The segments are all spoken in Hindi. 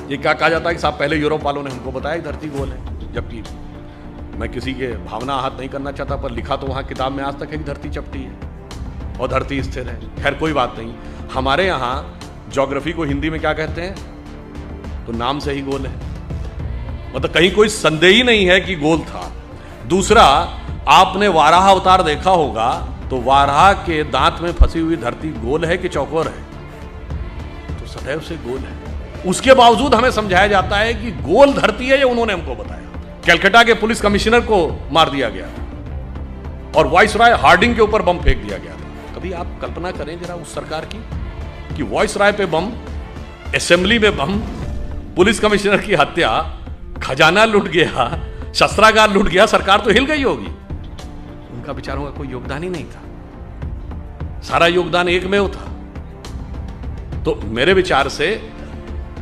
ये क्या कहा जाता है कि साहब पहले यूरोप वालों ने हमको बताया धरती गोल है, जबकि मैं किसी के भावना आहत नहीं करना चाहता, पर लिखा तो वहाँ किताब में आज तक है कि धरती चपटी है और धरती स्थिर है। खैर कोई बात नहीं। हमारे यहाँ ज्योग्राफी को हिंदी में क्या कहते हैं, तो नाम से ही गोल है, मतलब कहीं कोई संदेह ही नहीं है कि गोल था। दूसरा, आपने वाराह अवतार देखा होगा, तो वाराह के दांत में फंसी हुई धरती गोल है कि चौकोर है, तो सदैव से गोल है। उसके बावजूद हमें समझाया जाता है कि गोल धरती है, ये उन्होंने हमको बताया। कलकत्ता के पुलिस कमिश्नर को मार दिया गया और वाइसराय हार्डिंग के ऊपर बम फेंक दिया गया था। कभी आप कल्पना करें जरा उस सरकार की कि वाइसराय पे बम, असेंबली में बम, पुलिस कमिश्नर की हत्या, खजाना लूट गया, शस्त्रागार लूट गया, सरकार तो हिल गई होगी। उनका बेचारों का कोई योगदान ही नहीं था, सारा योगदान एकमेव था। तो मेरे विचार से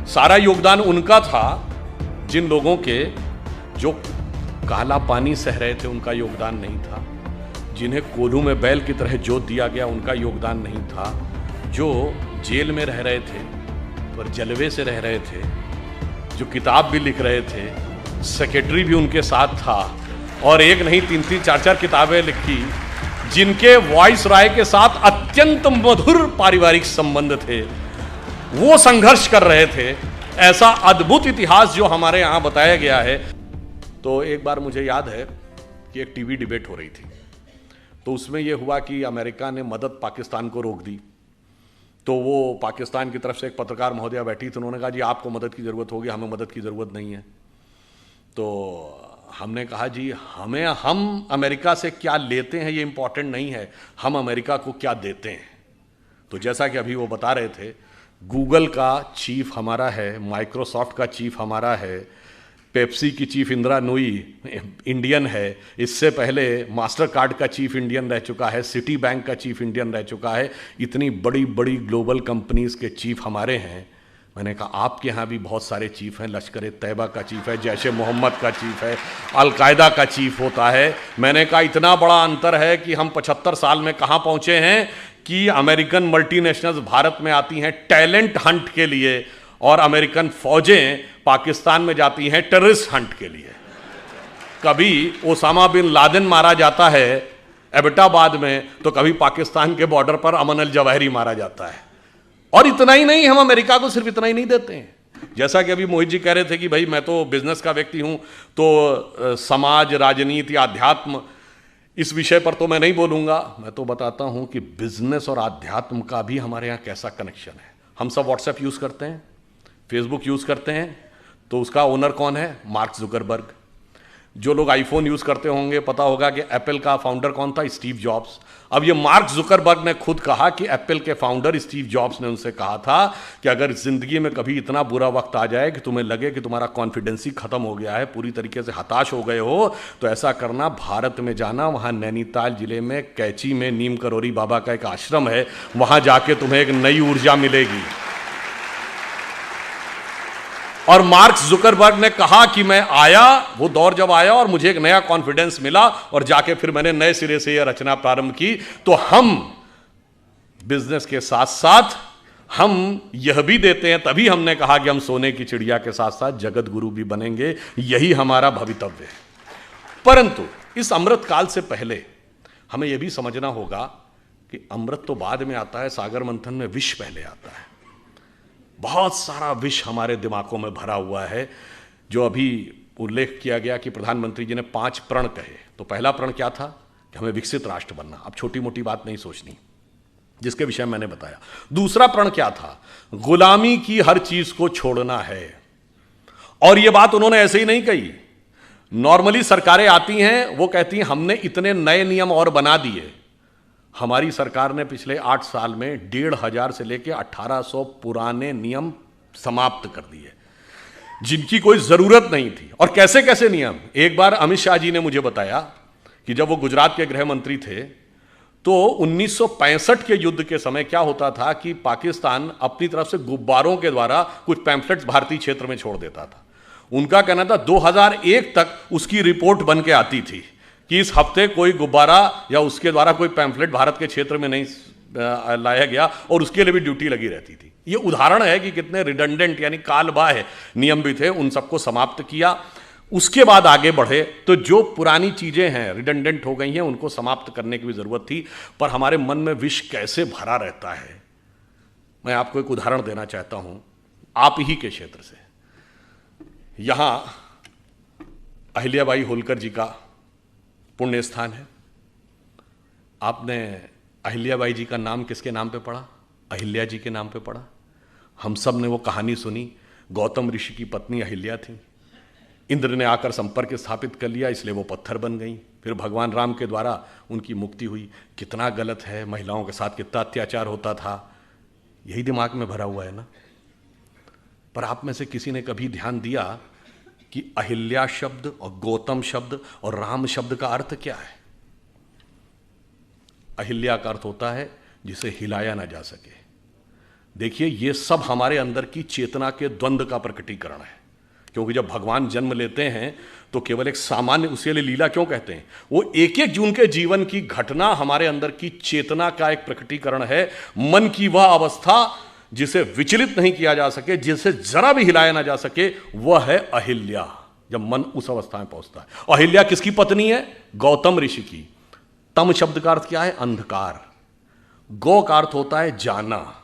सारा योगदान उनका था, जिन लोगों के जो काला पानी सह रहे थे उनका योगदान नहीं था, जिन्हें कोल्हू में बैल की तरह जोत दिया गया उनका योगदान नहीं था, जो जेल में रह रहे थे पर जलवे से रह रहे थे, जो किताब भी लिख रहे थे, सेक्रेटरी भी उनके साथ था और एक नहीं 3-3 4-4 किताबें लिखी, जिनके वाइसराय के साथ अत्यंत मधुर पारिवारिक संबंध थे, वो संघर्ष कर रहे थे। ऐसा अद्भुत इतिहास जो हमारे यहां बताया गया है। तो एक बार मुझे याद है कि एक टीवी डिबेट हो रही थी, तो उसमें यह हुआ कि अमेरिका ने मदद पाकिस्तान को रोक दी। तो वो पाकिस्तान की तरफ से एक पत्रकार महोदया बैठी थी, उन्होंने कहा जी आपको मदद की ज़रूरत होगी, हमें मदद की ज़रूरत नहीं है। तो हमने कहा जी हम अमेरिका से क्या लेते हैं ये इंपॉर्टेंट नहीं है, हम अमेरिका को क्या देते हैं। तो जैसा कि अभी वो बता रहे थे, गूगल का चीफ हमारा है, माइक्रोसॉफ्ट का चीफ हमारा है, पेप्सी की चीफ इंदिरा नूई इंडियन है, इससे पहले मास्टर कार्ड का चीफ इंडियन रह चुका है, सिटी बैंक का चीफ इंडियन रह चुका है, इतनी बड़ी बड़ी ग्लोबल कंपनीज के चीफ हमारे हैं। मैंने कहा आपके यहाँ भी बहुत सारे चीफ हैं, लश्कर तैयबा का चीफ है, जैश मोहम्मद का चीफ है, अलकायदा का चीफ होता है। मैंने कहा इतना बड़ा अंतर है कि हम 75 साल में कहाँ पहुँचे हैं कि अमेरिकन मल्टीनेशनल्स भारत में आती हैं टैलेंट हंट के लिए और अमेरिकन फौजें पाकिस्तान में जाती हैं टेररिस्ट हंट के लिए। कभी ओसामा बिन लादेन मारा जाता है एबटाबाद में, तो कभी पाकिस्तान के बॉर्डर पर अमन अल जवाहिरी मारा जाता है। और इतना ही नहीं, हम अमेरिका को सिर्फ इतना ही नहीं देते हैं। जैसा कि अभी मोहित जी कह रहे थे कि भाई मैं तो बिजनेस का व्यक्ति हूं, तो समाज, राजनीति, आध्यात्म, इस विषय पर तो मैं नहीं बोलूंगा। मैं तो बताता हूं कि बिजनेस और आध्यात्म का भी हमारे यहां कैसा कनेक्शन है। हम सब व्हाट्सएप यूज करते हैं, फेसबुक यूज करते हैं, तो उसका ओनर कौन है? Mark Zuckerberg. जो लोग आईफोन यूज करते होंगे पता होगा कि एप्पल का फाउंडर कौन था? Steve jobs. अब ये मार्क जुकरबर्ग ने खुद कहा कि एप्पल के फाउंडर स्टीव जॉब्स ने उनसे कहा था कि अगर जिंदगी में कभी इतना बुरा वक्त आ जाए कि तुम्हें लगे कि तुम्हारा कॉन्फिडेंस ही खत्म हो गया है, पूरी तरीके से हताश हो गए हो, तो ऐसा करना, भारत में जाना, वहां नैनीताल जिले में कैची में नीम करोरी बाबा का एक आश्रम है, वहां जाके तुम्हें एक नई ऊर्जा मिलेगी। और मार्क जुकरबर्ग ने कहा कि मैं आया, वो दौर जब आया और मुझे एक नया कॉन्फिडेंस मिला और जाके फिर मैंने नए सिरे से यह रचना प्रारंभ की। तो हम बिजनेस के साथ साथ हम यह भी देते हैं, तभी हमने कहा कि हम सोने की चिड़िया के साथ साथ जगत गुरु भी बनेंगे, यही हमारा भवितव्य है। परंतु इस अमृत काल से पहले हमें यह भी समझना होगा कि अमृत तो बाद में आता है, सागर मंथन में विष पहले आता है। बहुत सारा विष हमारे दिमागों में भरा हुआ है। जो अभी उल्लेख किया गया कि प्रधानमंत्री जी ने 5 प्रण कहे, तो पहला प्रण क्या था? कि हमें विकसित राष्ट्र बनना। अब छोटी मोटी बात नहीं सोचनी, जिसके विषय मैंने बताया। दूसरा प्रण क्या था? गुलामी की हर चीज को छोड़ना है। और यह बात उन्होंने ऐसे ही नहीं कही। नॉर्मली सरकारें आती हैं, वो कहती हैं हमने इतने नए नियम और बना दिए। हमारी सरकार ने पिछले 8 साल में 1500 से लेकर 1800 पुराने नियम समाप्त कर दिए, जिनकी कोई जरूरत नहीं थी। और कैसे कैसे नियम? एक बार अमित शाह जी ने मुझे बताया कि जब वो गुजरात के गृह मंत्री थे, तो 1965 के युद्ध के समय क्या होता था कि पाकिस्तान अपनी तरफ से गुब्बारों के द्वारा कुछ पैम्फलेट्स भारतीय क्षेत्र में छोड़ देता था। उनका कहना था 2001 तक उसकी रिपोर्ट बन के आती थी कि इस हफ्ते कोई गुब्बारा या उसके द्वारा कोई पैम्फलेट भारत के क्षेत्र में नहीं लाया गया और उसके लिए भी ड्यूटी लगी रहती थी। ये उदाहरण है कि कितने रिडंडेंट यानी कालबाह्य नियम भी थे, उन सबको समाप्त किया। उसके बाद आगे बढ़े तो जो पुरानी चीजें हैं रिडंडेंट हो गई हैं, उनको समाप्त करने की भी जरूरत थी। पर हमारे मन में विष कैसे भरा रहता है, मैं आपको एक उदाहरण देना चाहता हूं आप ही के क्षेत्र से। यहां अहिल्याबाई होलकर जी का पुण्य स्थान है। आपने अहिल्याबाई जी का नाम किसके नाम पे पढ़ा? अहिल्या जी के नाम पे पढ़ा। हम सब ने वो कहानी सुनी, गौतम ऋषि की पत्नी अहिल्या थी, इंद्र ने आकर संपर्क स्थापित कर लिया, इसलिए वो पत्थर बन गई। फिर भगवान राम के द्वारा उनकी मुक्ति हुई। कितना गलत है, महिलाओं के साथ कितना अत्याचार होता था, यही दिमाग में भरा हुआ है ना। पर आप में से किसी ने कभी ध्यान दिया कि अहिल्या शब्द और गौतम शब्द और राम शब्द का अर्थ क्या है? अहिल्या का अर्थ होता है जिसे हिलाया ना जा सके। देखिए, ये सब हमारे अंदर की चेतना के द्वंद्व का प्रकटीकरण है। क्योंकि जब भगवान जन्म लेते हैं तो केवल एक सामान्य, उसे लीला क्यों कहते हैं, वो एक एक जून के जीवन की घटना हमारे अंदर की चेतना का एक प्रकटीकरण है। मन की वह अवस्था जिसे विचलित नहीं किया जा सके, जिसे जरा भी हिलाया ना जा सके, वह है अहिल्या। जब मन उस अवस्था में पहुंचता है। अहिल्या किसकी पत्नी है? गौतम ऋषि की। तम शब्द का अर्थ क्या है? अंधकार। गौ का अर्थ होता है जाना।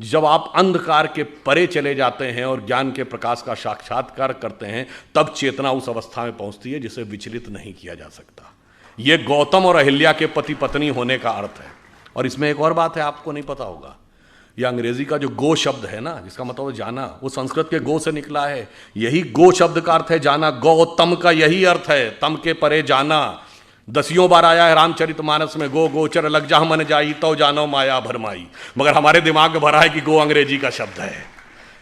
जब आप अंधकार के परे चले जाते हैं और ज्ञान के प्रकाश का साक्षात्कार करते हैं, तब चेतना उस अवस्था में पहुंचती है जिसे विचलित नहीं किया जा सकता। यह गौतम और अहिल्या के पति पत्नी होने का अर्थ है। और इसमें एक और बात है, आपको नहीं पता होगा, यह अंग्रेजी का जो गो शब्द है ना, जिसका मतलब जाना, वो संस्कृत के गो से निकला है। यही गो शब्द का अर्थ है जाना। गौतम का यही अर्थ है, तम के परे जाना। 10 बार आया है रामचरितमानस में, गो गोचर लग जा मन जाई तो जानो माया भरमाई। मगर हमारे दिमाग में भरा है कि गो अंग्रेजी का शब्द है।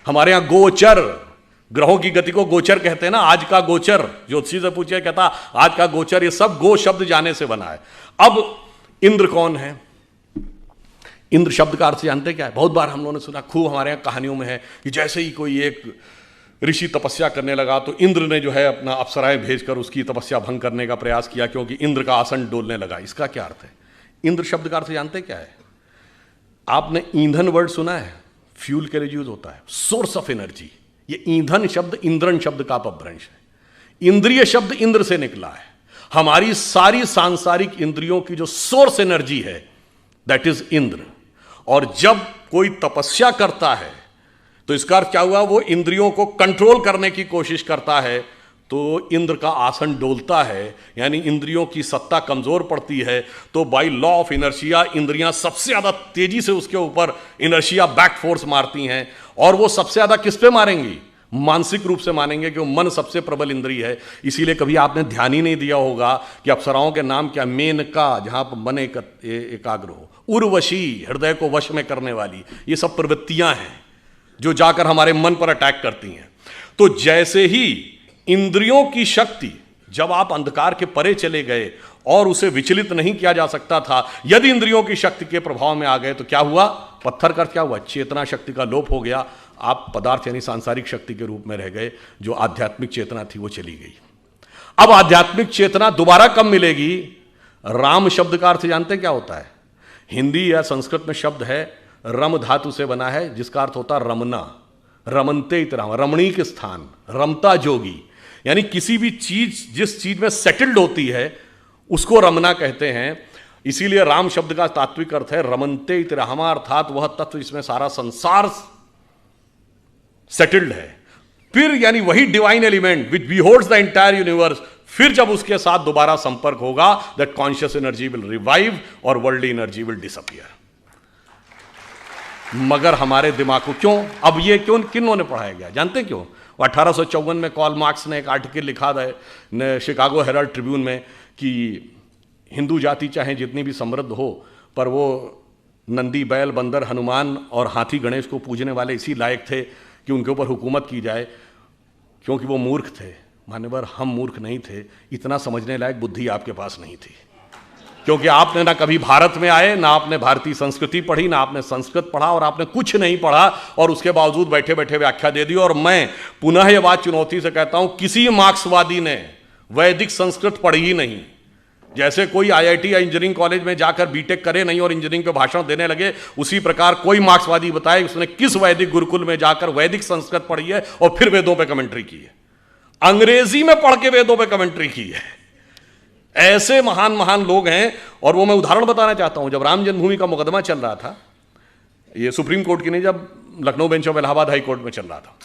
हमारे यहां गोचर, ग्रहों की गति को गोचर कहते हैं ना। आज का गोचर, ज्योतिषी से पूछे, कहता आज का गोचर, ये सब गो शब्द जाने से बना है। अब इंद्र कौन है? इंद्र शब्द का अर्थ जानते क्या है? बहुत बार हम लोगों ने सुना, खूब हमारे यहाँ कहानियों में है कि जैसे ही कोई एक ऋषि तपस्या करने लगा तो इंद्र ने जो है अपना अप्सराएं भेजकर उसकी तपस्या भंग करने का प्रयास किया, क्योंकि इंद्र का आसन डोलने लगा। इसका क्या अर्थ है? इंद्र शब्द का अर्थ जानते क्या है? आपने ईंधन वर्ड सुना है? फ्यूल के लिए यूज होता है, सोर्स ऑफ एनर्जी। ये ईंधन शब्द इंद्रन शब्द का अपभ्रंश है। इंद्रिय शब्द इंद्र से निकला है। हमारी सारी सांसारिक इंद्रियों की जो सोर्स एनर्जी है, दैट इज इंद्र। और जब कोई तपस्या करता है तो इसका अर्थ क्या हुआ? वो इंद्रियों को कंट्रोल करने की कोशिश करता है, तो इंद्र का आसन डोलता है, यानी इंद्रियों की सत्ता कमजोर पड़ती है। तो बाय लॉ ऑफ इनर्शिया इंद्रियां सबसे ज्यादा तेजी से उसके ऊपर इनर्शिया बैक फोर्स मारती हैं। और वो सबसे ज्यादा किस पे मारेंगी? मानसिक रूप से मानेंगे, कि वो मन सबसे प्रबल इंद्रिय है। इसीलिए कभी आपने ध्यान ही नहीं दिया होगा कि अप्सराओं के नाम क्या? मेनका, जहां पर मन एकाग्र हो, उर्वशी, हृदय को वश में करने वाली। ये सब प्रवृत्तियां हैं जो जाकर हमारे मन पर अटैक करती हैं। तो जैसे ही इंद्रियों की शक्ति, जब आप अंधकार के परे चले गए और उसे विचलित नहीं किया जा सकता था, यदि इंद्रियों की शक्ति के प्रभाव में आ गए तो क्या हुआ? पत्थर का क्या हुआ? चेतना शक्ति का लोप हो गया। आप पदार्थ यानी सांसारिक शक्ति के रूप में रह गए। जो आध्यात्मिक चेतना थी वो चली गई। अब आध्यात्मिक चेतना दोबारा कब मिलेगी? राम शब्द का अर्थ जानते क्या होता है? हिंदी या संस्कृत में शब्द है, रम धातु से बना है, जिसका अर्थ होता है रमना। रमनते इतराम, रमणीक स्थान, रमता जोगी। यानी किसी भी चीज जिस चीज में सेटल्ड होती है उसको रमना कहते हैं। इसीलिए राम शब्द का तात्विक अर्थ है रमनते इतरामा, अर्थात वह तत्व जिसमें सारा संसार सेटल्ड है। फिर यानी वही divine element which beholds the entire universe, फिर जब उसके साथ दोबारा संपर्क होगा, that conscious energy will revive और वर्ल्डली एनर्जी विल डिसअपियर। मगर हमारे दिमाग को क्यों, अब ये क्यों, किन्होंने पढ़ाया गया जानते क्यों? 1854 में कार्ल मार्क्स ने एक आर्टिकल लिखा था शिकागो हेराल्ड ट्रिब्यून में कि हिंदू जाति चाहे जितनी भी समृद्ध हो, पर वो नंदी, बैल, बंदर, हनुमान और हाथी गणेश को पूजने वाले इसी लायक थे कि उनके ऊपर हुकूमत की जाए, क्योंकि वो मूर्ख थे। मान्यवर, हम मूर्ख नहीं थे, इतना समझने लायक बुद्धि आपके पास नहीं थी, क्योंकि आपने ना कभी भारत में आए, ना आपने भारतीय संस्कृति पढ़ी, ना आपने संस्कृत पढ़ा, और आपने कुछ नहीं पढ़ा, और उसके बावजूद बैठे बैठे व्याख्या दे दी। और मैं पुनः यह बात चुनौती से कहता हूं, किसी मार्क्सवादी ने वैदिक संस्कृत पढ़ी ही नहीं, जैसे कोई आईआईटी या इंजीनियरिंग कॉलेज में जाकर बीटेक करे नहीं और इंजीनियरिंग पे भाषण देने लगे, उसी प्रकार कोई मार्क्सवादी बताए उसने किस वैदिक गुरुकुल में जाकर वैदिक संस्कृत पढ़ी है और फिर वेदों पे कमेंट्री की है, अंग्रेजी में पढ़ के वेदों पे कमेंट्री की है। ऐसे महान महान लोग हैं। और वो मैं उदाहरण बताना चाहता हूं, जब राम जन्मभूमि का मुकदमा चल रहा था, ये सुप्रीम कोर्ट की नहीं, जब Lucknow bench of Allahabad high court में चल रहा था,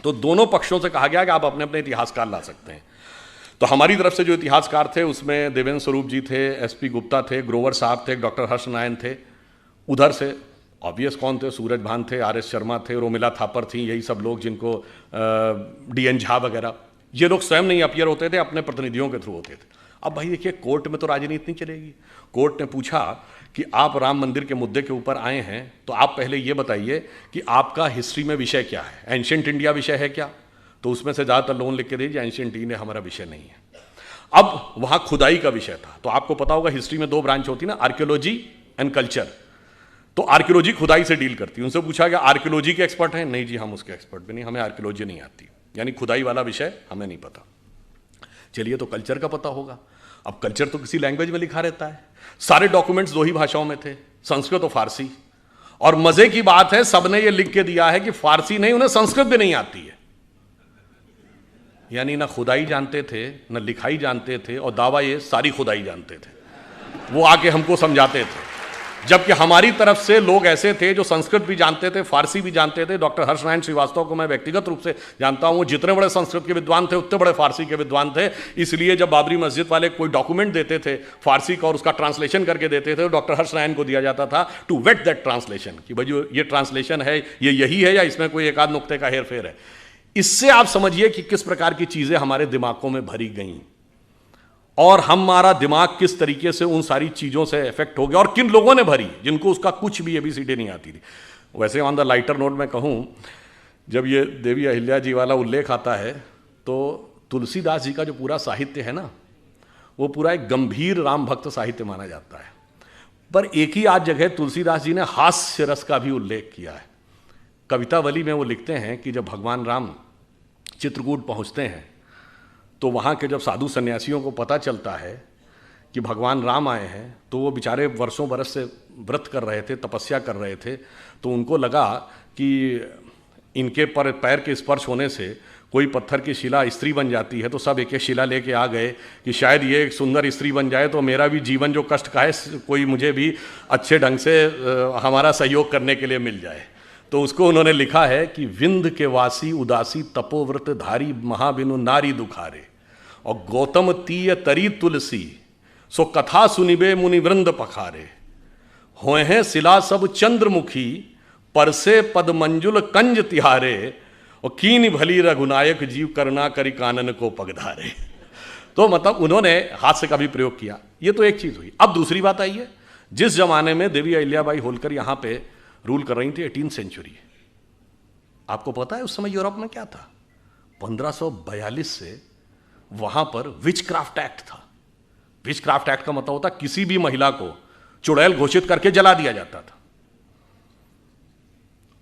तो दोनों पक्षों से कहा गया कि आप अपने अपने इतिहासकार ला सकते हैं। तो हमारी तरफ से जो इतिहासकार थे उसमें देवेंद्र स्वरूप जी थे, एसपी गुप्ता थे, ग्रोवर साहब थे, डॉक्टर हर्ष नारायण थे। उधर से ऑब्वियस कौन थे, सूरज भान थे, आर एस शर्मा थे, रोमिला थापर थी, यही सब लोग जिनको डीएन झा वगैरह, ये लोग स्वयं नहीं अपीयर होते थे, अपने प्रतिनिधियों के थ्रू होते थे। अब भाई देखिए, कोर्ट में तो राजनीति नहीं चलेगी। कोर्ट ने पूछा कि आप राम मंदिर के मुद्दे के ऊपर आए हैं, तो आप पहले ये बताइए कि आपका हिस्ट्री में विषय क्या है, एंशिएंट इंडिया विषय है क्या? तो उसमें से ज़्यादातर लोगों लिख के दीजिए एंशिएंट इंडिया हमारा विषय नहीं है। अब वहाँ खुदाई का विषय था, तो आपको पता होगा हिस्ट्री में 2 ब्रांच होती ना, आर्कियोलॉजी एंड कल्चर। तो आर्कियोलॉजी खुदाई से डील करती है। उनसे पूछा गया आर्कियोलॉजी के एक्सपर्ट हैं? नहीं जी, हम उसके एक्सपर्ट भी नहीं, हमें आर्कियोलॉजी नहीं आती, यानी खुदाई वाला विषय हमें नहीं पता। चलिए, तो कल्चर का पता होगा। अब कल्चर तो किसी लैंग्वेज में लिखा रहता है, सारे डॉक्यूमेंट्स 2 ही भाषाओं में थे, संस्कृत और फारसी। और मजे की बात है, सबने ये लिख के दिया है कि फारसी नहीं, उन्हें संस्कृत भी नहीं आती है। यानी ना खुदाई जानते थे, ना लिखाई जानते थे, और दावा ये सारी खुदाई जानते थे। वो आके हमको समझाते थे, जबकि हमारी तरफ से लोग ऐसे थे जो संस्कृत भी जानते थे, फारसी भी जानते थे। डॉक्टर हर्ष नारायण श्रीवास्तव को मैं व्यक्तिगत रूप से जानता हूँ, जितने बड़े संस्कृत के विद्वान थे उतने बड़े फारसी के विद्वान थे। इसलिए जब बाबरी मस्जिद वाले कोई डॉक्यूमेंट देते थे फारसी का और उसका ट्रांसलेशन करके देते थे, तो डॉक्टर हर्ष नारायण को दिया जाता था टू वेट दैट ट्रांसलेशन, कि भाई जो ये ट्रांसलेशन है ये यही है या इसमें कोई एक आध नुक्ते का हेर फेर है। इससे आप समझिए कि किस प्रकार की चीजें हमारे दिमागों में भरी गई और हमारा दिमाग किस तरीके से उन सारी चीजों से इफेक्ट हो गया, और किन लोगों ने भरी जिनको उसका कुछ भी ABCD नहीं आती थी। वैसे ऑन द लाइटर नोट में कहूं, जब ये देवी अहिल्या जी वाला उल्लेख आता है, तो तुलसीदास जी का जो पूरा साहित्य है ना, वो पूरा एक गंभीर राम भक्त साहित्य माना जाता है। पर एक ही आध जगह तुलसीदास जी ने हास्य रस का भी उल्लेख किया है। कवितावली में वो लिखते हैं कि जब भगवान राम चित्रकूट पहुंचते हैं, तो वहाँ के जब साधु सन्यासियों को पता चलता है कि भगवान राम आए हैं, तो वो बेचारे वर्षों बरस से व्रत कर रहे थे, तपस्या कर रहे थे, तो उनको लगा कि इनके पैर के स्पर्श होने से कोई पत्थर की शिला स्त्री बन जाती है। तो सब एक एक शिला लेके आ गए कि शायद ये एक सुंदर स्त्री बन जाए तो मेरा भी जीवन जो कष्ट का है कोई मुझे भी अच्छे ढंग से हमारा सहयोग करने के लिए मिल जाए। तो उसको उन्होंने लिखा है कि विंध्य के वासी उदासी तपोव्रत धारी महाबिनु नारी दुखारे, और गौतम तीय तरी तुलसी सो कथा सुनिबे मुनिवृंद पखारे, होए हैं शिला सब चंद्रमुखी परसे पद मंजुल कंज तिहारे, और कीन भली रघुनायक जीव करना करी कानन को पगधारे। तो मतलब उन्होंने हास्य का भी प्रयोग किया। ये तो एक चीज हुई। अब दूसरी बात आई है, जिस जमाने में देवी अहिल्याबाई होलकर यहां पे रूल कर रही थी, 18वीं सेंचुरी, आपको पता है उस समय यूरोप में क्या था? 1542 से वहां पर विच क्राफ्ट एक्ट था। विच क्राफ्ट एक्ट का मतलब होता किसी भी महिला को चुड़ैल घोषित करके जला दिया जाता था।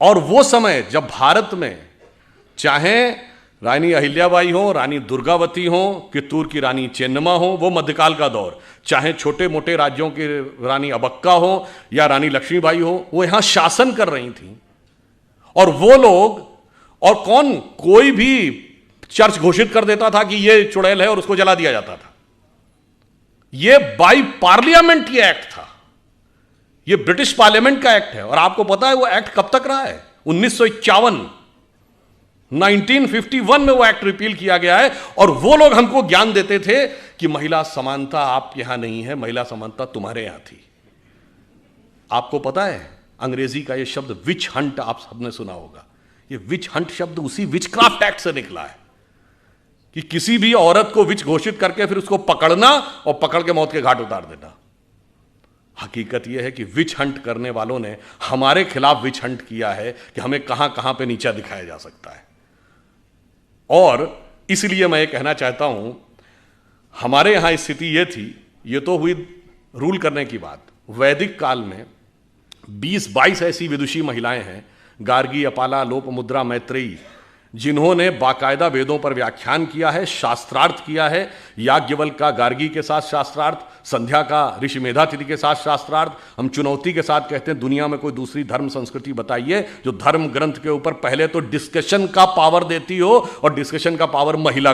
और वो समय जब भारत में चाहे रानी अहिल्याबाई हो, रानी दुर्गावती हो, कित्तूर की रानी चेन्नम्मा हो, वो मध्यकाल का दौर, चाहे छोटे मोटे राज्यों की रानी अबक्का हो या रानी लक्ष्मीबाई हो, वो यहां शासन कर रही थी। और वो लोग, और कौन, कोई भी चर्च घोषित कर देता था कि ये चुड़ैल है और उसको जला दिया जाता था। ये बाई पार्लियामेंट ये एक्ट था, ये ब्रिटिश पार्लियामेंट का एक्ट है। और आपको पता है वो एक्ट कब तक रहा है? 1951, 1951 में वो एक्ट रिपील किया गया है। और वो लोग हमको ज्ञान देते थे कि महिला समानता आप यहां नहीं है, महिला समानता तुम्हारे यहां थी। आपको पता है अंग्रेजी का ये शब्द विच हंट आप सबने सुना होगा। ये विच हंट शब्द उसी विच क्राफ्ट एक्ट से निकला है कि किसी भी औरत को विच घोषित करके फिर उसको पकड़ना और पकड़ के मौत के घाट उतार देना। हकीकत यह है कि विच हंट करने वालों ने हमारे खिलाफ विच हंट किया है कि हमें कहां कहां पे नीचा दिखाया जा सकता है। और इसलिए मैं ये कहना चाहता हूं, हमारे यहां स्थिति ये थी, ये तो हुई रूल करने की बात। वैदिक काल में 20-22 ऐसी विदुषी महिलाएं हैं, गार्गी, अपाला, लोपमुद्रा, मैत्रेयी, जिन्होंने बाकायदा वेदों पर व्याख्यान किया है, शास्त्रार्थ किया है, याज्ञवल्क्य का गार्गी के साथ शास्त्रार्थ, संध्या का ऋषि मेधातिथि के साथ शास्त्रार्थ। हम चुनौती के साथ कहते हैं दुनिया में कोई दूसरी धर्म संस्कृति बताइए जो धर्म ग्रंथ के ऊपर पहले तो डिस्कशन का पावर देती हो और डिस्कशन का पावर महिला